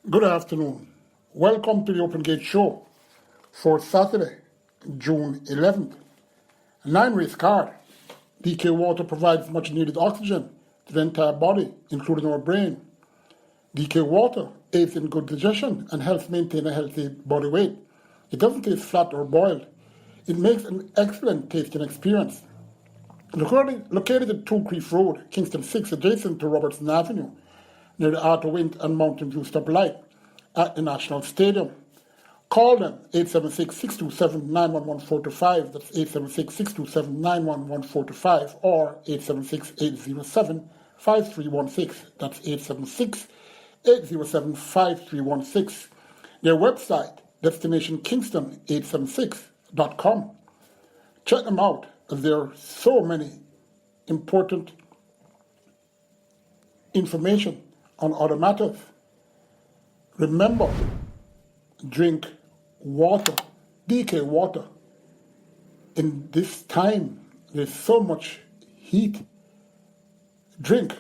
Good afternoon. Welcome to the Open Gate Show for Saturday, June 11th. A 9-race card. DK water provides much needed oxygen to the entire body, including our brain. DK water aids in good digestion and helps maintain a healthy body weight. It doesn't taste flat or boiled. It makes an excellent tasting experience. Located at 2 Creek Road, Kingston 6, adjacent to Robertson Avenue, near the Outer Wind and Mountain View stoplight at the National Stadium. Call them 876-627-91145, that's 876-627-91145, or 876-807-5316, that's 876-807-5316. Their website, destinationkingston876.com. Check them out, as there are so many important information on other matters. Remember, drink water, DK water. In this time, there's so much heat. Drink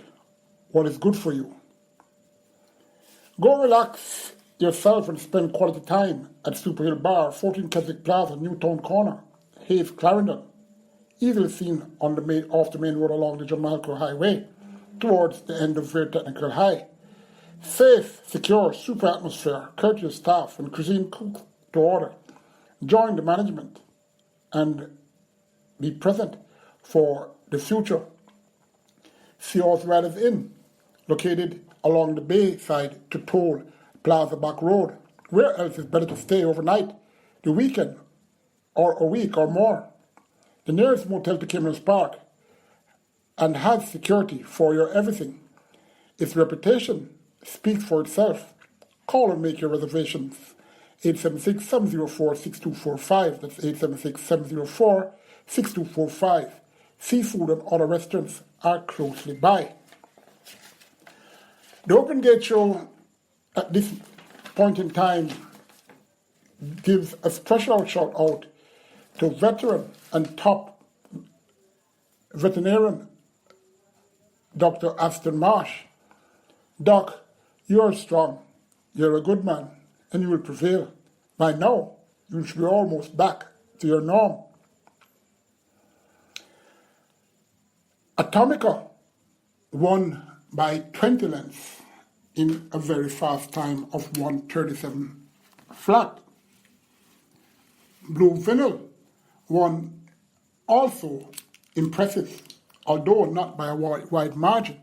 what is good for you. Go relax yourself and spend quality time at Super Hill Bar, 14 Keswick Plaza, Newtown Corner, Hayes, Clarendon. Easily seen on off the main road along the Jamaica Highway towards the end of Very Technical High. Safe, secure, super atmosphere, courteous staff, and cuisine cooked to order. Join the management and be present for the future. See Horse Riders Inn, located along the Bayside to Toll Plaza Back Road. Where else is better to stay overnight, the weekend, or a week or more? The nearest motel to Caymanas Park, and has security for your everything. Its reputation speaks for itself. Call and make your reservations. 876-704-6245. That's 876-704-6245. Seafood and other restaurants are closely by. The Open Gate Show at this point in time gives a special shout out to veteran and top veterinarian Dr. Aston Marsh. Doc, you are strong, you're a good man, and you will prevail. By now, you should be almost back to your norm. Atomica won by 20 lengths in a very fast time of 1:37 flat. Blue Vinyl won also impressive, although not by a wide margin,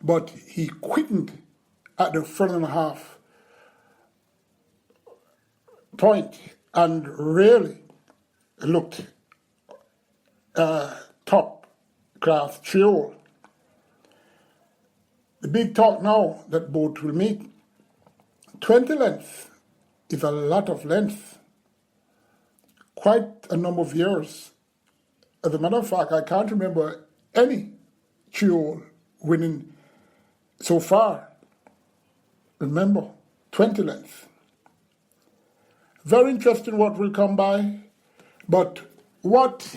but he quickened at the 4.5 point and really looked top class trio. The big talk now that both will meet. 20 lengths is a lot of length. Quite a number of years. As a matter of fact, I can't remember any trio winning so far. Remember, 20 lengths. Very interesting what will come by, but what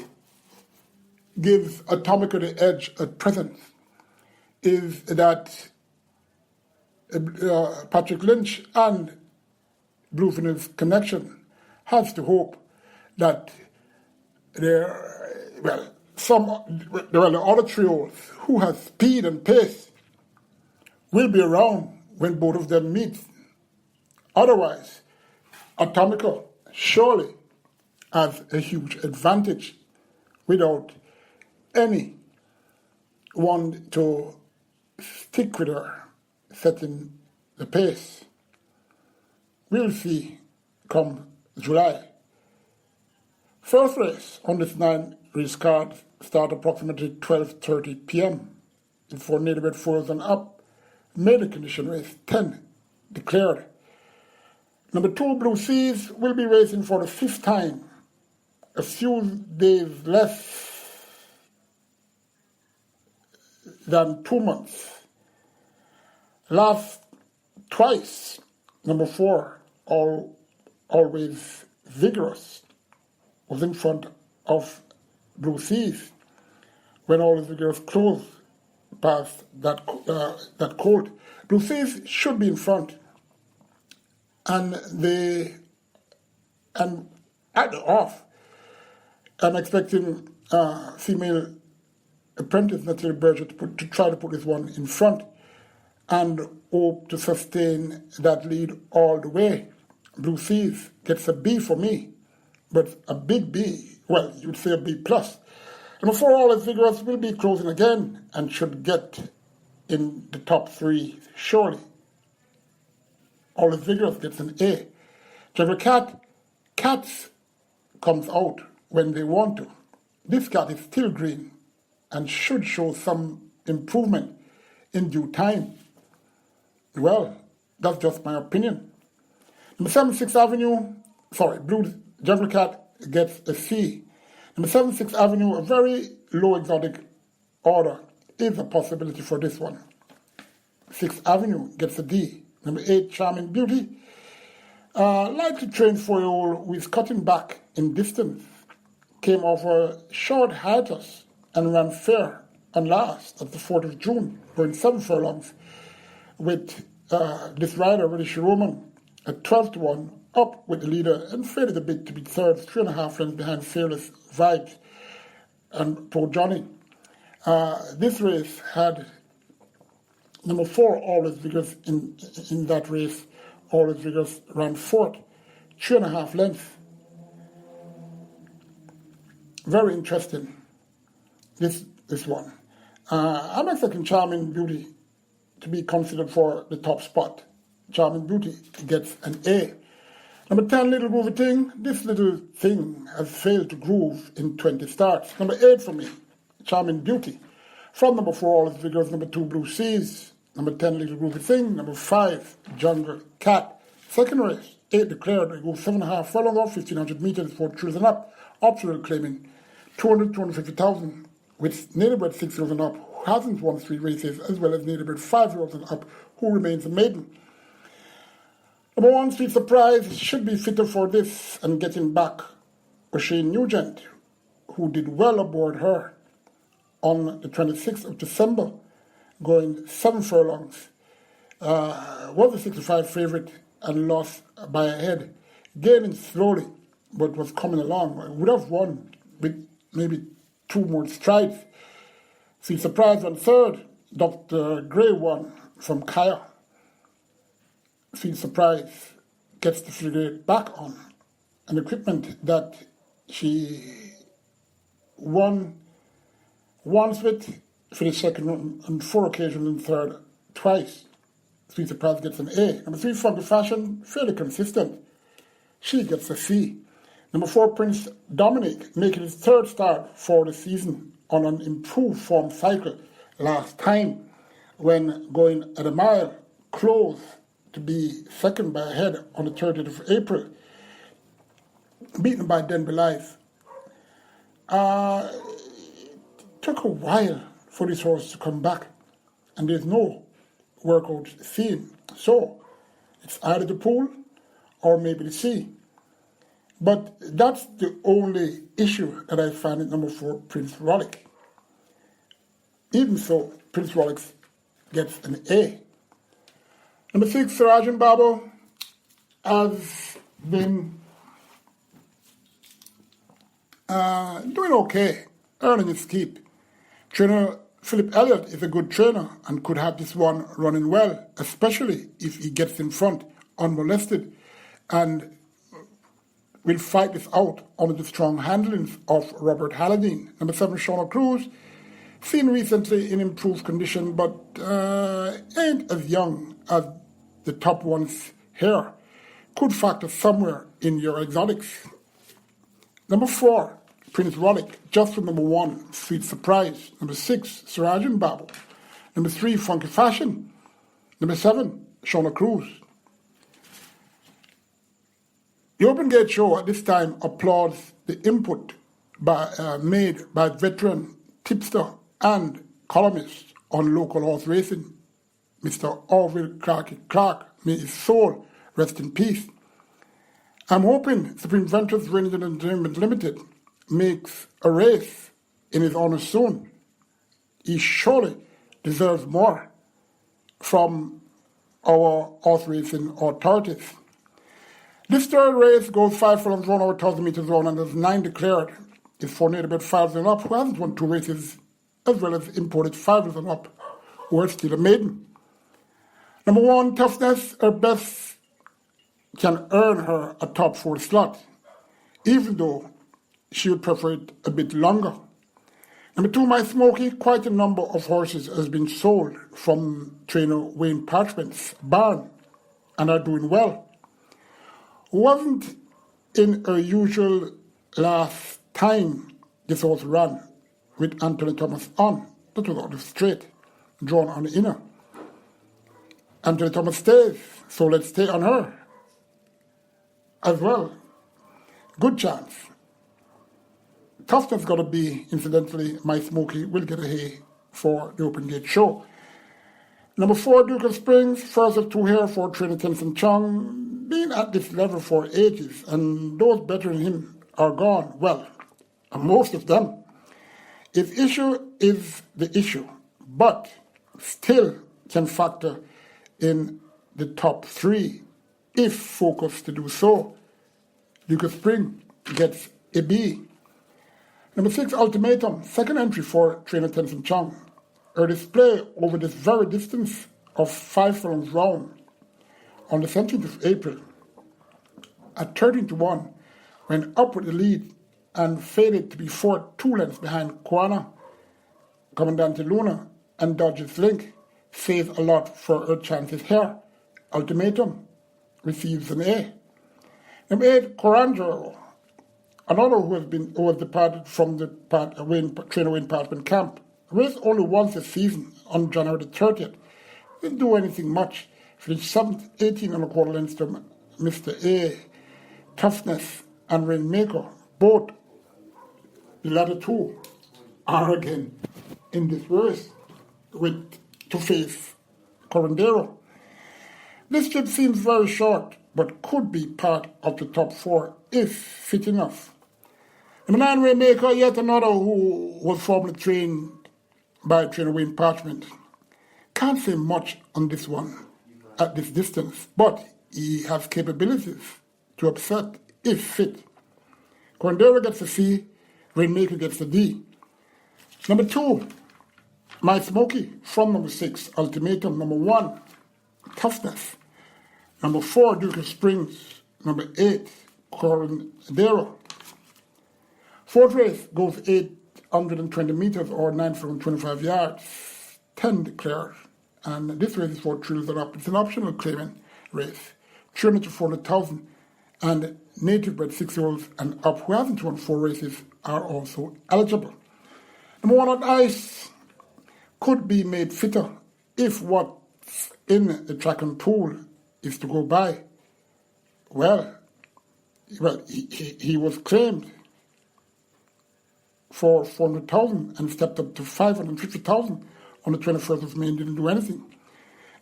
gives Atomica the edge at present is that Patrick Lynch and Blue Vinyl's connection has to hope that the other trios who have speed and pace will be around when both of them meet. Otherwise, Atomica surely has a huge advantage without any one to stick with her setting the pace. We'll see come July. First race on this 9-race card start approximately 12:30 p.m. For native 4s and up. Maiden condition race 10 declared. Number 2, Blue Seas, will be racing for the 5th time. A few days less than 2 months. Last twice, number 4, always vigorous, was in front of Blue Seas when all the vigorous closed past that colt. Blue Seas should be in front. and at the off, I'm expecting female apprentice Natalie Berger to try to put this one in front and hope to sustain that lead all the way. Blue Seas gets a B for me, but a big B. Well, you'd say a B plus. Number 4, All Is Vigorous will be closing again and should get in the top 3 surely. All Is Vigorous gets an A. Jungle Cats comes out when they want to. This cat is still green and should show some improvement in due time. Well, that's just my opinion. Number 7, 6th Avenue, Blue Jungle Cat gets a C. Number 7, 6th Avenue, a very low exotic order is a possibility for this one. 6th Avenue gets a D. Number 8, Charming Beauty, likely trained 4-year-old who is cutting back in distance, came off a short hiatus and ran fair and last at the 4th of June, going 7 furlongs with this rider, Reddish Roman, at 12-1, up with the leader and faded a bit to be third, 3.5 lengths behind Fearless Vibes and Pro Johnny. This race had number 4, All Is Vigorous in that race. All Is Vigorous ran 4th, 3.5 lengths. Very interesting, this one. I'm expecting Charming Beauty to be considered for the top spot. Charming Beauty gets an A. Number 10, Little Groovy Thing. This little thing has failed to groove in 20 starts. Number 8 for me, Charming Beauty. From number 4, All Is Vigorous. Number 2, Blue Seas. Number 10, Little Groovy Thing. Number 5, Jungle Cat. Second race, 8 declared. They go 7.5 furlongs off, 1,500 meters for thrills and up. Optional claiming 250,000 with native-bred 6-year-olds and up who hasn't won 3 races, as well as native-bred 5-year-olds and up who remains a maiden. Number 1, Sweet Surprise, should be fitter for this and getting back O'Shane Nugent, who did well aboard her on the 26th of December, going 7 furlongs. Was a 65 favourite and lost by a head, gaining slowly, but was coming along. Would have won with maybe 2 more strides. Sweet Surprise on 3rd, Dr. Gray won from Kaya. Sweet Surprise gets the figure back on an equipment that she won once with, finished second on 4 occasions and third twice. Sweet Surprise gets an A. Number 3, Funky Fashion, fairly consistent. She gets a C. Number 4, Prince Dominic, making his 3rd start for the season on an improved form cycle last time when going at a mile, close to be second by a head on the 30th of April, beaten by Denby Life. It took a while for this horse to come back, and there's no workout seen. So it's either the pool or maybe the sea. But that's the only issue that I find at number 4, Prince Rollick. Even so, Prince Rollick gets an A. Number 6, Sarajan Babo has been doing okay, earning his keep. Trainer Philip Elliott is a good trainer and could have this one running well, especially if he gets in front unmolested and will fight this out under the strong handlings of Robert Halladine. Number 7, Shauna Cruz, seen recently in improved condition, but ain't as young as the top ones here. Could factor somewhere in your exotics. Number 4, Prince Rollick, just from number 1, Sweet Surprise. Number 6, Sarajan Babu. Number 3, Funky Fashion. Number 7, Shauna Cruz. The Open Gate Show at this time applauds the input made by veteran tipster and columnist on local horse racing, Mr. Orville Clark, may his soul rest in peace. I'm hoping Supreme Ventures Rangers Entertainment Limited makes a race in his honor soon. He surely deserves more from our horse racing authorities. This third race goes 5 furlongs round over 1,000 metres round, and there's 9 declared. It's for near about 5 and up, who hasn't won 2 races, as well as imported 5 and up, who are still a maiden. Number 1, Toughness, her best can earn her a top 4 slot, even though she would prefer it a bit longer. Number 2, My Smoky, quite a number of horses has been sold from trainer Wayne Parchment's barn and are doing well. Wasn't in her usual last time this horse ran with Anthony Thomas on. That was out of straight, drawn on the inner. Anthony Thomas stays, so let's stay on her as well. Good chance. Toughness got to be, incidentally, My Smoky will get a hay for the Open Gate show. Number 4, Duke of Springs, first of 2 here for trainer Tenson Chong, been at this level for ages, and those better than him are gone. Well, most of them. His issue is the issue, but still can factor in the top 3 if focused to do so. Duke of Spring gets a B. Number 6, Ultimatum, second entry for trainer Tenson Chong. Her display over this very distance of 5 furlongs round on the 17th of April at 13-1 went up with the lead and faded to be 2 lengths behind Kwana, Commandante Luna, and Dodge's Link. Saves a lot for her chances here. Ultimatum receives an A. Number 8, Corandro, another who has departed from the trainer Wayne Parchment camp. Raced only once a season on January the 30th. Didn't do anything much. Finished 7th, 18 and a quarter lengths to Mr. A, Toughness, and Rainmaker. Both, the latter 2, are again in this race to face Corandero. This trip seems very short, but could be part of the top 4 if fit enough. Number 9, Rainmaker, yet another who was formerly trained by trainer Wayne Parchment. Can't say much on this one at this distance, but he has capabilities to upset if fit. Corandero gets a C, Rainmaker gets a D. Number 2, My Smoky, from number 6, Ultimatum. Number 1, Toughness. Number 4, Duke of Springs. Number 8, Corandero. Fourth race goes 820 meters or 925 yards, 10 declared. And this race is for thrills and up. It's an optional claiming race, 300 to 400,000. And native bred 6-year-olds and up who haven't won 4 races are also eligible. Number 1 on ice could be made fitter if what's in the track and pool is to go by. Well, he was claimed for 400,000 and stepped up to 550,000 on the 21st of May and didn't do anything.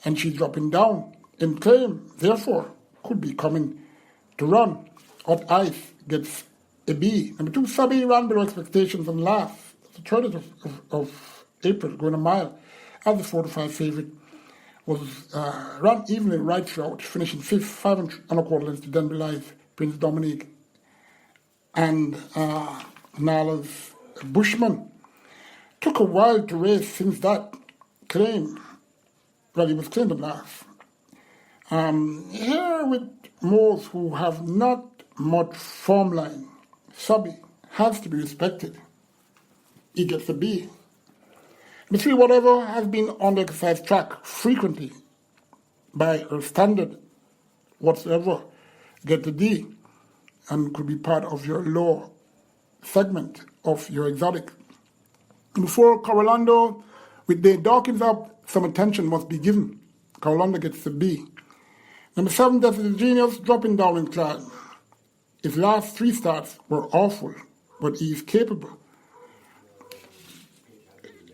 And she's dropping down in claim, therefore, could be coming to run. Hot Ice gets a B. Number 2, Sabi ran below expectations and last, the 30th of April, going a mile, as the 4 to 5 favourite, was run evenly right throughout, finishing 5th, 5 and a quarter lengths to Denby Live, Prince Dominique, and Nala's Bushman. Took a while to race since that claim. Well, he was claimed at last. Here with Moors who have not much form line, Sabi has to be respected. He gets a B. Number 3, Whatever, has been on the exercise track frequently by her standard whatsoever, get a D and could be part of your lower segment of your exotic. Number 4, Corolando, with Dave Dawkins up, some attention must be given. Corolando gets a B. Number 7, Death is a Genius, dropping down in class. His last 3 starts were awful, but he is capable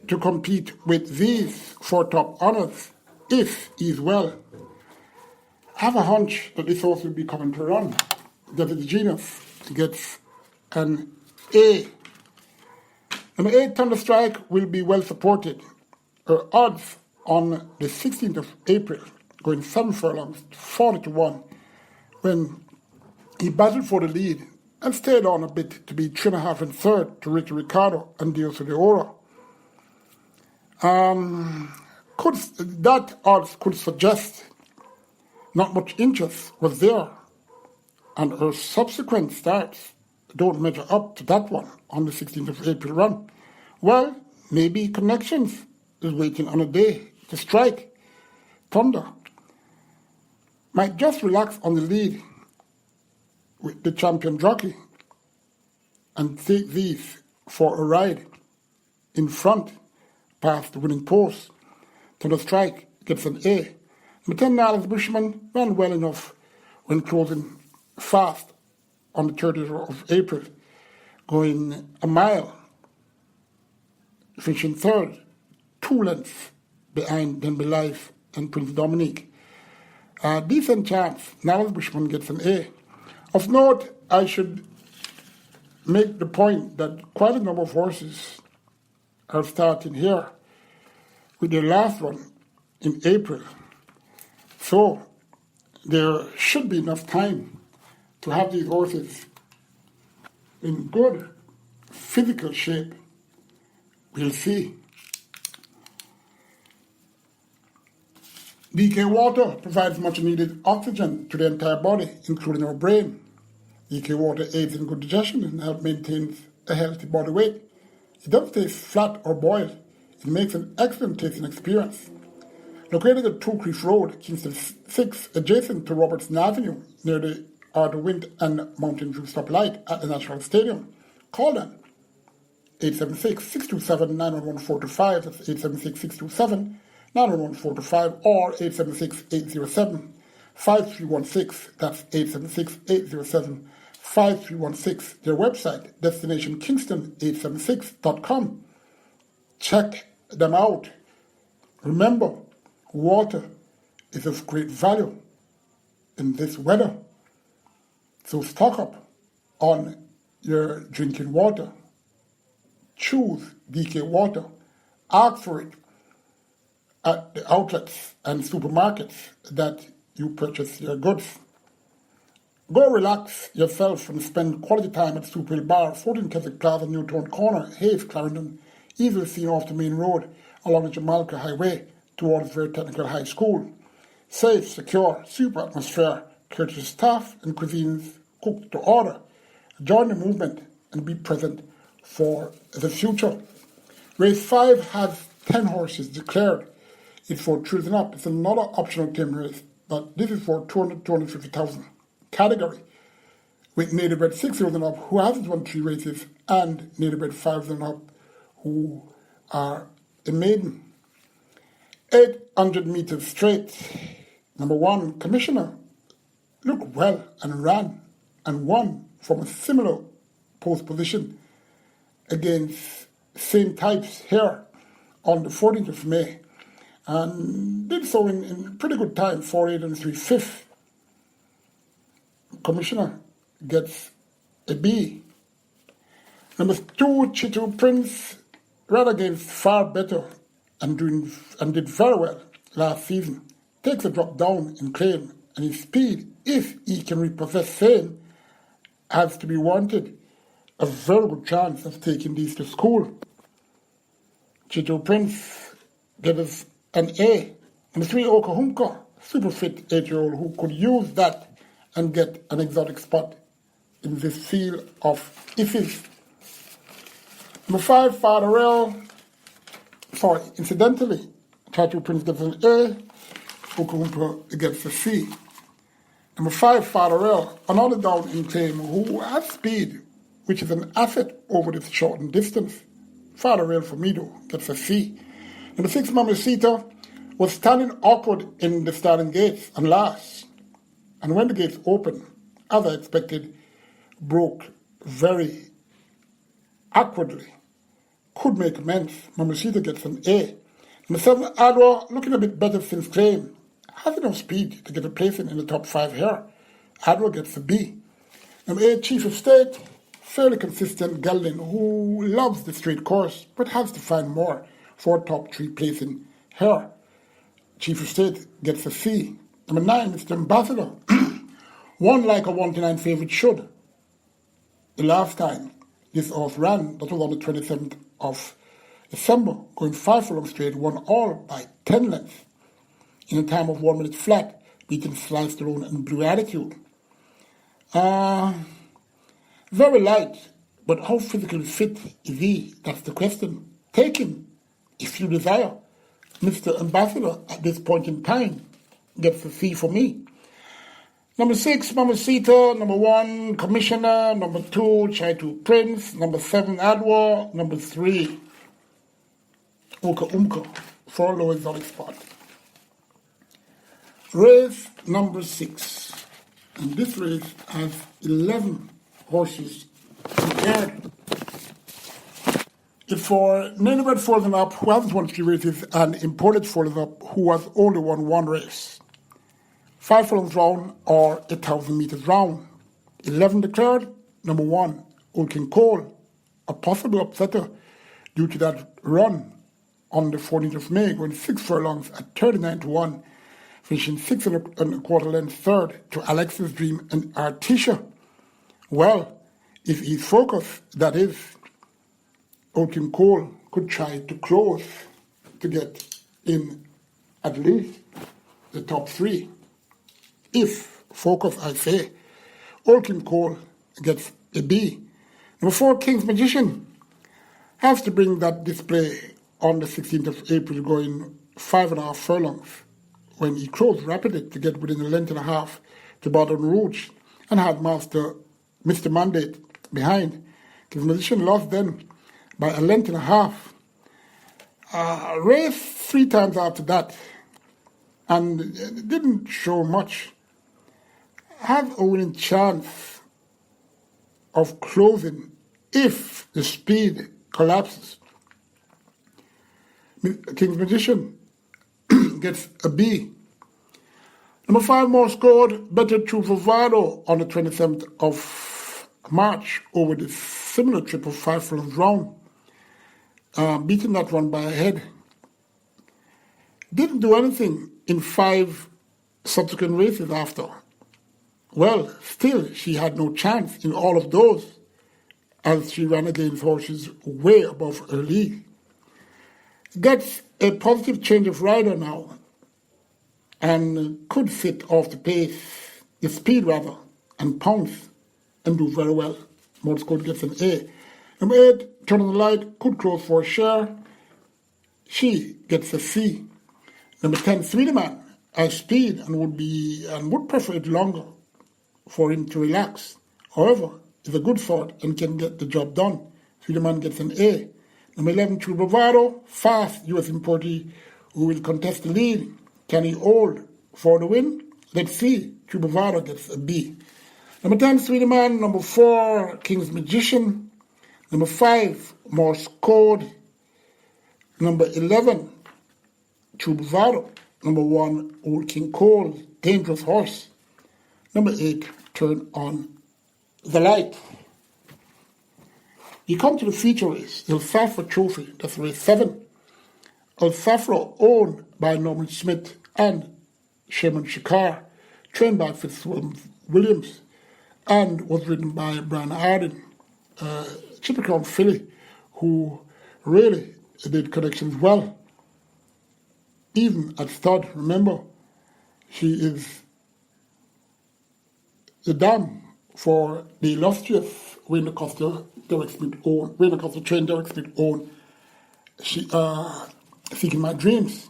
to compete with these 4 top honours if he's well. Have a hunch that this horse will be coming to run. Death is a Genius gets an A. Number 8, Thunderstrike, will be well supported. Her odds on the 16th of April, going 7 furlongs, 40-1, when He battled for the lead and stayed on a bit to be 3.5 and third to Ricky Ricardo and Dios de Oro. That odds could suggest not much interest was there, and her subsequent starts don't measure up to that one on the 16th of April run. Well, maybe Connections is waiting on a day to strike. Thunder might just relax on the lead with the champion jockey and take these for a ride in front past the winning post. Thunder Strike gets an A. The $10 Bushman ran well enough when closing fast on the 30th of April, going a mile, finishing third, 2 lengths behind Denby Life and Prince Dominique. Decent chance, Niles Bushman gets an A. Of note, I should make the point that quite a number of horses are starting here with their last one in April. So there should be enough time to have these horses in good physical shape. We'll see. DK water provides much needed oxygen to the entire body, including our brain. DK water aids in good digestion and helps maintain a healthy body weight. It doesn't taste flat or boiled. It makes an excellent tasting experience. Located at 2 Creek Road, Kingston 6, adjacent to Robertson Avenue, near the Arthur Wind and Mountain View stoplight at the National Stadium. Call them 876-627-911-425, that's 876-627-911-425, or 876-807-5316, that's 876-807-5316. Their website, destinationkingston876.com. Check them out. Remember, water is of great value in this weather. So stock up on your drinking water. Choose DK water. Ask for it at the outlets and supermarkets that you purchase your goods. Go relax yourself and spend quality time at Super Hill Bar, 14 Keswick Plaza, Newtown Corner, Hayes, Clarendon, easily seen off the main road along the Jamaica Highway towards Very Technical High School. Safe, secure, super atmosphere, courteous staff and cuisines cooked to order. Join the movement and be present for the future. Race 5 has 10 horses declared. It's for thrills and up. It's another optional team race, but this is for 250,000 category with native bred 6-year-olds and up who hasn't won 3 races and native bred 5s and up who are a maiden. 800 meters straight. Number 1, Commissioner, looked well and ran and won from a similar post position against same types here on the 14th of May and did so in pretty good time, 48 and 3/5. Commissioner gets a B. Number 2, Chitu Prince ran against far better and did very well last season. Takes a drop down in claim, and his speed, if he can repossess same, has to be wanted. A very good chance of taking these to school. Chitu Prince gave us an A. Number 3, Okahumka, super fit 8-year-old who could use that and get an exotic spot in this field of IFIs. Number 5, incidentally, Chitu Prince gets an A, Okahumka gets a C. Number 5, Farrell, another down in claim who has speed, which is an asset over this shortened distance. Farrell for me though gets a C. Number 6, Mamacita, was standing awkward in the starting gates and last. And when the gates opened, as I expected, broke very awkwardly. Could make amends. Mamacita gets an A. Number 7, Adwa, looking a bit better since claim. Has enough speed to get a placing in the top 5 here. Adwa gets a B. Number 8, Chief of State, fairly consistent gelding who loves the straight course but has to find more for top 3 placing here. Chief of State gets a C. Number 9, Mr. Ambassador, Won like a 1-9 favorite should. The last time this horse ran, that was on the 27th of December, going 5 furlongs straight, won all by 10 lengths in a time of 1 minute flat, beating Slice Stallone and Blue Attitude. Very light, but how physically fit is he? That's the question. Take him, if you desire. Mr. Ambassador, at this point in time, gets a C for me. Number 6, Mamacita. Number 1, Commissioner. Number 2, Chaitu Prince. Number 7, Adwa. Number 3, Uka Umka, for low exotic spot. Race number 6. And this race has 11 horses prepared. It's for Native Frozen Up, who hasn't won 3 races, and Imported Frozen Up, who has only won 1 race. 5 furlongs round or 1,000 meters round. 11 declared. Number 1, Old King Cole, a possible upsetter due to that run on the 14th of May, going 6 furlongs at 39-1, finishing 6 and a quarter lengths third to Alexis Dream and Artisha. Well, if he's focused, that is, Old King Cole could try to close to get in at least the top 3. If focus, I say, Old King Cole gets a B. Number 4, King's Magician, has to bring that display on the 16th of April, going 5.5 furlongs, when he closed rapidly to get within a length and a half to Baton Rouge and had Mr. Mandate behind. King's Magician lost then by a length and a half. Raced 3 times after that and didn't show much. Have a winning chance of closing if the speed collapses. King's Magician gets a B. Number 5, more scored, Better True Vivado on the 27th of March over the similar trip of 5 furlongs round, beating that one by a head. Didn't do anything in 5 subsequent races after. Well, still, she had no chance in all of those, as she ran against horses way above her league. Gets a positive change of rider now, and could fit off the speed rather, and pounce, and do very well. Morscote gets an A. Number 8, Turn on the Light, could close for a share. She gets a C. Number 10, Sweetie Man, has speed and would prefer it longer for him to relax. However, is a good sort and can get the job done. Sweetie Man gets an A. Number 11, True Bravado, fast US importee who will contest the lead. Can he hold for the win? Let's see. True Bravado gets a B. Number 10, Sweetie Man. Number 4, King's Magician. Number 5, Morse Code. Number 11, True Bravado. Number 1, Old King Cole, Dangerous Horse. Number 8, Turn on the Light. You come to the feature race, the El Safra Trophy, that's race 7. El Safra, owned by Norman Smith and Sherman Shikar, trained by Fitzwilliams, and was ridden by Brian Arden, Triple Crown filly, who really did connections well. Even at stud, remember, she is the dam for the illustrious Wayne Acosta trained Derek Smith own. Seeking My Dreams.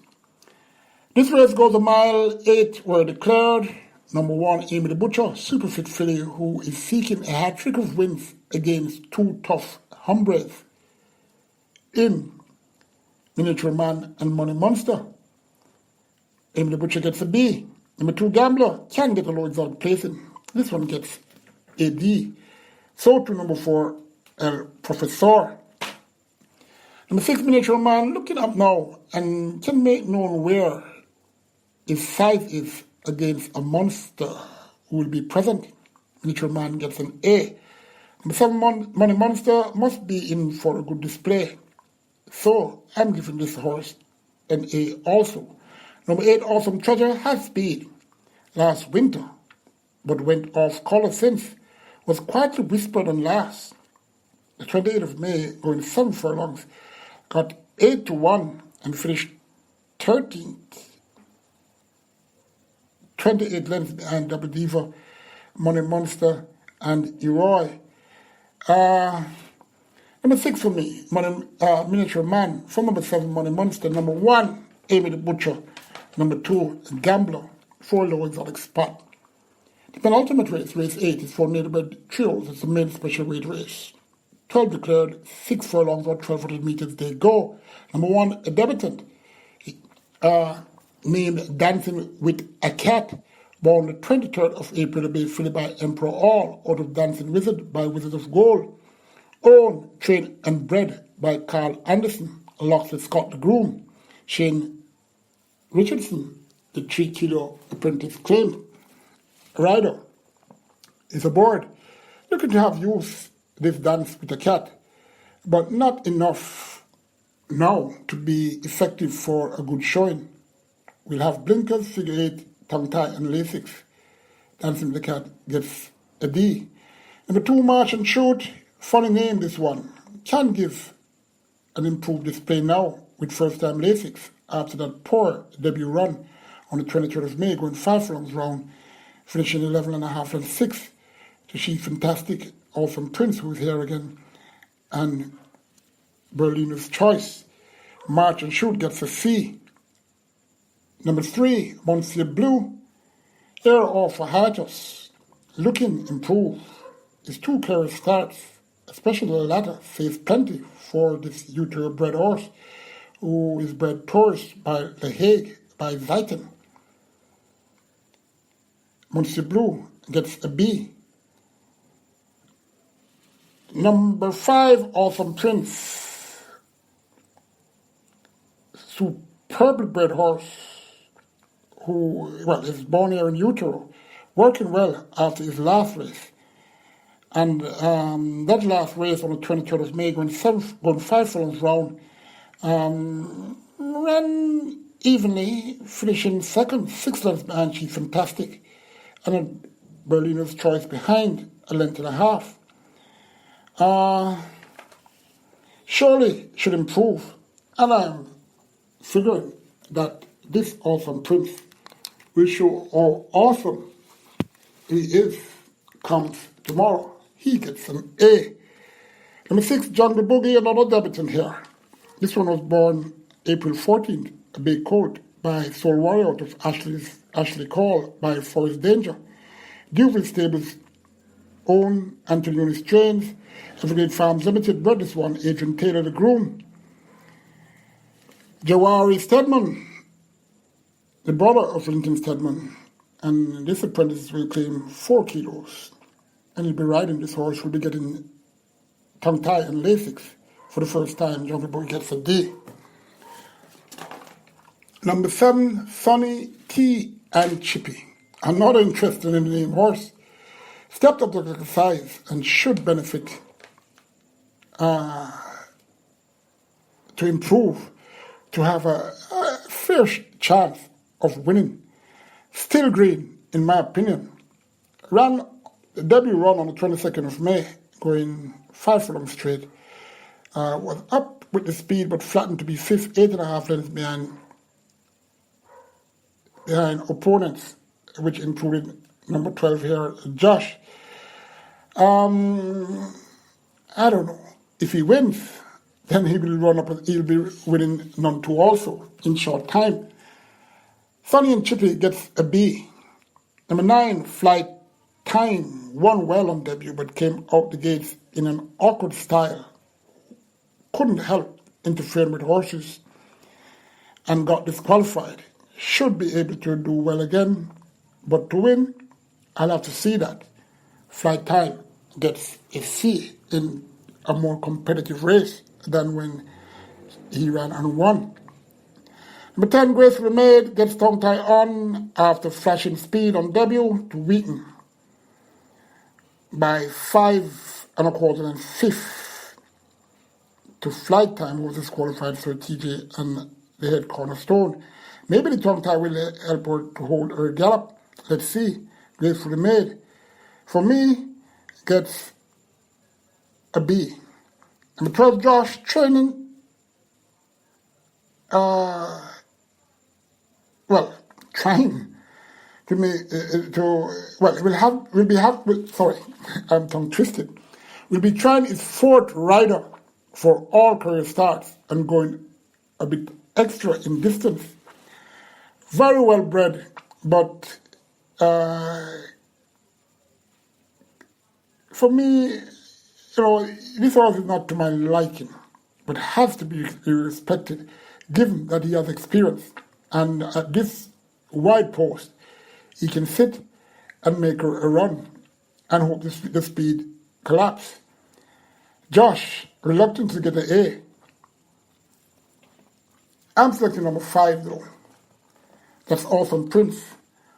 This race goes a mile. 8 were declared. Number 1, Amy the Butcher, super fit filly who is seeking a hat-trick of wins against 2 tough hombres in Miniature Man and Money Monster. Amy the Butcher gets a B. Number 2, Gambler, can get a low exotic placing. This one gets a D. So to number 4, El Professor. Number 6, Miniature Man, looking up now and can make known where his size is against a monster who will be present. Miniature Man gets an A. Number 7, Money Monster must be in for a good display. So I'm giving this horse an A also. Number 8, Awesome Treasure, has speed. Last winter, but went off colour since, was quietly whispered on last. The 28th of May, going 7 furlongs, got 8-1 and finished 13th, 28 lengths behind Double Diva, Money Monster, and Eroy. Number 6 for me, Miniature Man. For number 7, Money Monster. Number 1, Amy the Butcher. Number 2, Gambler. 4 Low Exotic Spot. The penultimate race, race 8, is for native trios. It's a main special weight race. 12 declared, 6 furlongs or 1,200 meters they go. Number 1, a debutant, named Dancing with a Cat, born the 23rd of April, to be filly by Emperor All, out of Dancing Wizard by Wizard of Gold. Owned, trained and bred by Carl Anderson, alongside Scott the Groom. Shane Richardson, the 3-kilo apprentice claimed rider, is aboard, looking to have used this Dance with a Cat, but not enough now to be effective for a good showing. We'll have blinkers, figure 8, tongue tie and Lasix. Dancing with the Cat gets a D. Number 2, March and Shoot. Funny name, this one. Can give an improved display now with first-time Lasix after that poor debut run on the 23rd of May, going 5 furlongs round, finishing 11.5 and 6 to She Fantastic, Awesome Prince, who's here again, and Berlina's Choice. March and Shoot gets a C. Number 3, Monsieur Blue. Air off for Hiatus. Looking improved. His 2 clear starts, especially the latter, says plenty for this YouTuber bred horse, who is bred tourist by The Hague by Zeiten. Monsieur Blue gets a B. Number 5, Awesome Prince. Superbly bred horse who, is born here in utero, working well after his last race. And that last race on the 23rd of May, going 5 furlongs round, ran evenly, finishing second, 6 lengths behind She Fantastic, and a Berlina's Choice behind, a length and a half. Surely should improve, and I'm figuring that this Awesome Prince will show how awesome he is comes tomorrow. He gets an A. Number 6, Jungle Boogie, another debutant here. This one was born April 14th, a big colt by Soul Warrior out of Ashley Call by Forest Danger. Duville Stables own Anthony Strains. Evergreen Farms Limited bred this one, Adrian Taylor the groom. Jawari Stedman, the brother of Lincoln Stedman, and this apprentice will claim 4 kilos. And he'll be riding this horse, will be getting tongue tie and Lasix for the first time. Jungle Boy gets a D. Number 7, Sonny T and Chippy. I'm not interested in the name horse. Stepped up to size and should benefit to improve, to have a fair chance of winning. Still green, in my opinion. Ran the debut run on the 22nd of May, going 5 furlongs straight. Was up with the speed, but flattened to be 5th, 8.5 lengths behind opponents, which included number 12 here, Josh. I don't know. If he wins, then he will run up. He'll be winning none 2 also in short time. Sonny and Chippy gets a B. Number 9, Flight Time, won well on debut, but came out the gates in an awkward style. Couldn't help interfering with horses and got disqualified. Should be able to do well again, but to win, I'll have to see that. Flight Time gets a C in a more competitive race than when he ran and won. Number 10, Gracefully Made, gets tongue tie on after flashing speed on debut to Wheaton by 5 1/4 and 5th to Flight Time, who was disqualified for TJ and the head cornerstone. Maybe the tongue tie will help her to hold her gallop. Let's see. gracefully made. For me, gets a B. Number 12, Josh, training, trying to me, I'm tongue twisted. Will be trying his fourth rider for all career starts and going a bit extra in distance. Very well bred, but for me, this horse is not to my liking, but has to be respected, given that he has experience. And at this wide post, he can sit and make a run and hope the speed collapse. Josh, reluctant to get an A. I'm selecting number 5, though. That's Awesome Prince.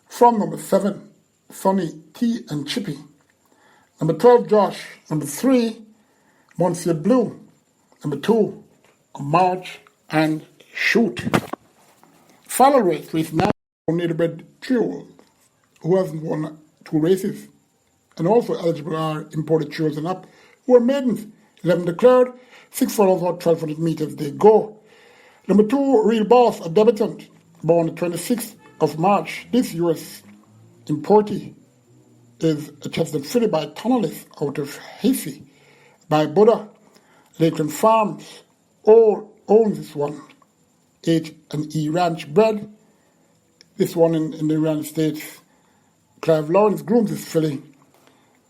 From number 7, Sonny T and Chippy. Number 12, Josh. Number 3, Monsieur Blue. Number 2, March and Shoot. Final race, race 9, native-bred trio, who hasn't won 2 races, and also eligible are imported trios and up, who are maidens. 11 declared, 6 furlongs or 1,200 meters they go. Number 2, Real Boss, a debutant, born the 26th of March. This U.S. importee is a Chestnut filly by Tonalist out of Hasey, by Buddha. Lakeland Farms owns this one. H&E Ranch bred. This one in the United States. Clive Lawrence grooms this filly.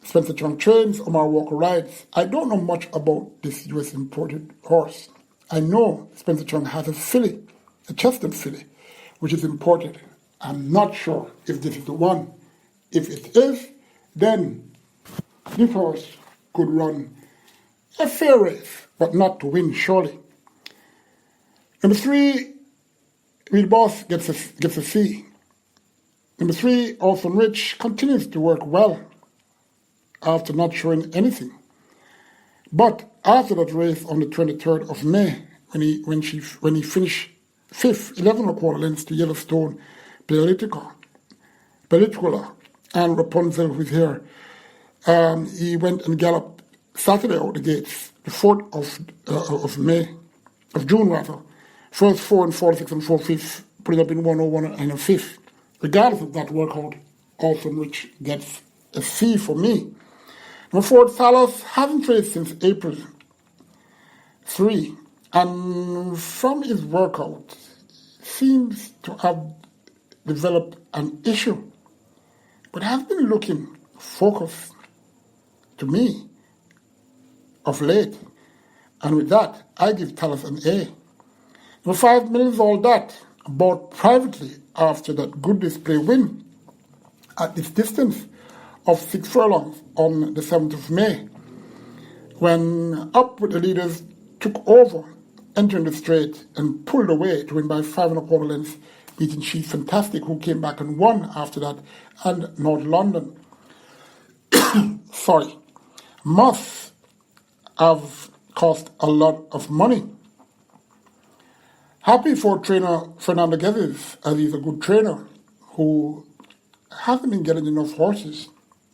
Spencer Chung trains, Omar Walker rides. I don't know much about this U.S. imported horse. I know Spencer Chung has a filly, a Chestnut filly, which is imported. I'm not sure if this is the one. If it is, then this horse could run a fair race, but not to win, surely. Number 3, Real Boss gets a C. Number 3, Orphan Rich, continues to work well after not showing anything. But after that race on the 23rd of May, when he finished 5th, 11.25 lengths to Yellowstone, Pellicola, and Rapunzel, who's here, he went and galloped Saturday out the gates, the 4th of June rather. First 4 and 46 and 4 fifths, putting up in 101 and a 5th. Regardless of that workout, Orphan Rich gets a C for me. Number 4, Salas hasn't raced since April 3, and from his workout, seems to have developed an issue, but has been looking focused to me of late. And with that, I give Talas an A. Number 5, Mills All That, bought privately after that good display win at this distance of 6 furlongs on the 7th of May, when Up with the leaders took over, entering the straight and pulled away to win by 5.25 lengths, beating She's Fantastic, who came back and won after that, and North London. Must have cost a lot of money. Happy for trainer Fernando Gezes, as he's a good trainer who hasn't been getting enough horses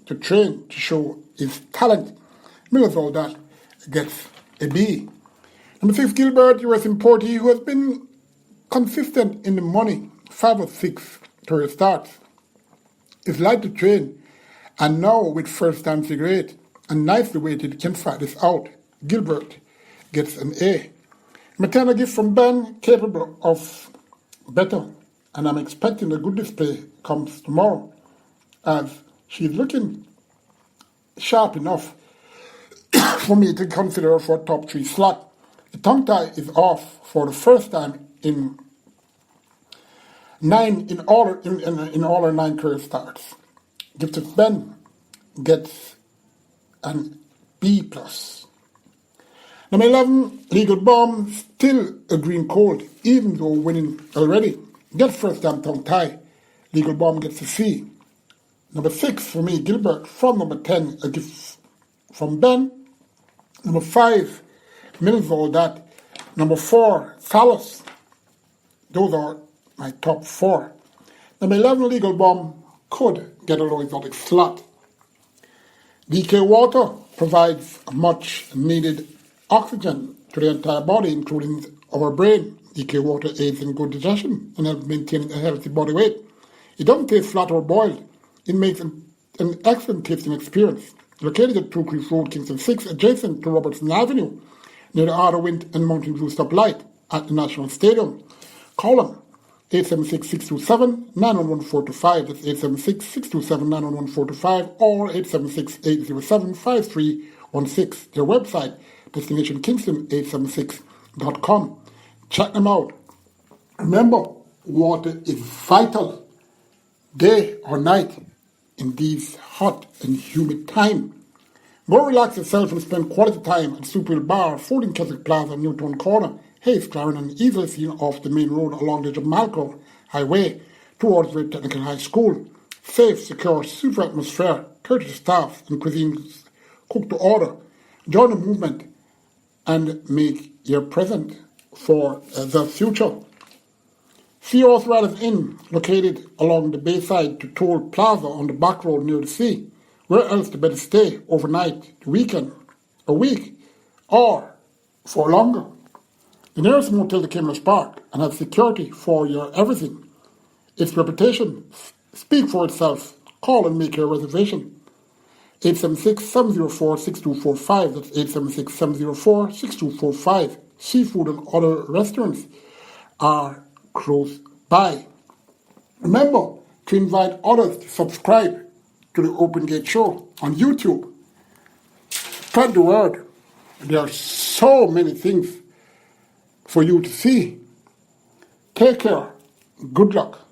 to train to show his talent. Miller's All That gets a B. Number 6, Gilbert, US importee, who has been consistent in the money, 5 or 6 career starts. Is light to train, and now with first time figure 8, and nicely weighted, can fight this out. Gilbert gets an A. Maternal gift from Ben, capable of better, and I'm expecting a good display comes tomorrow, as she's looking sharp enough for me to consider her for a top 3 slot. The tongue tie is off for the first time in all her 9 career starts. Gifted Ben gets an B+. Number 11, Legal Bomb, still a green cold, even though winning already. Gets first time tongue tie. Legal Bomb gets a C. Number 6 for me, Gilbert. From number 10, a gift from Ben. Number 5, Mills All That. Number 4, Salas. Those are my top 4. Number 11, Legal Bomb could get a low exotic slot. DK water provides much needed oxygen to the entire body, including our brain. DK water aids in good digestion and helps maintain a healthy body weight. It doesn't taste flat or boiled. It makes an excellent tasting experience. Located at 2 Creek Road, Kingston 6, adjacent to Robertson Avenue, near the Outer Wind and Mountain View stoplight at the National Stadium. Call them 876-627-911425. That's 876-627-911425 or 876-807-5316. Their website, destinationkingston876.com. Check them out. Remember, water is vital, day or night, in these hot and humid times. Go relax yourself and spend quality time at Superhill Bar, 14 Keswick Plaza, Newtown Corner, Hayes, Clarendon, easily seen off the main road along the Jamaica Highway towards the Technical High School. Safe, secure, super atmosphere, courteous staff and cuisines cooked to order. Join the movement and make your present for the future. Sea Horse Riders Inn, located along the Bayside to Toll Plaza on the back road near the sea. Where else to better stay overnight, the weekend, a week, or for longer? The nearest motel to Caymanas Park and has security for your everything. Its reputation speaks for itself. Call and make your reservation. 876-704-6245. That's 876-704-6245. Seafood and other restaurants are close by. Remember to invite others to subscribe to the Open Gate Show on YouTube. Spread the word. There are so many things for you to see. Take care. Good luck.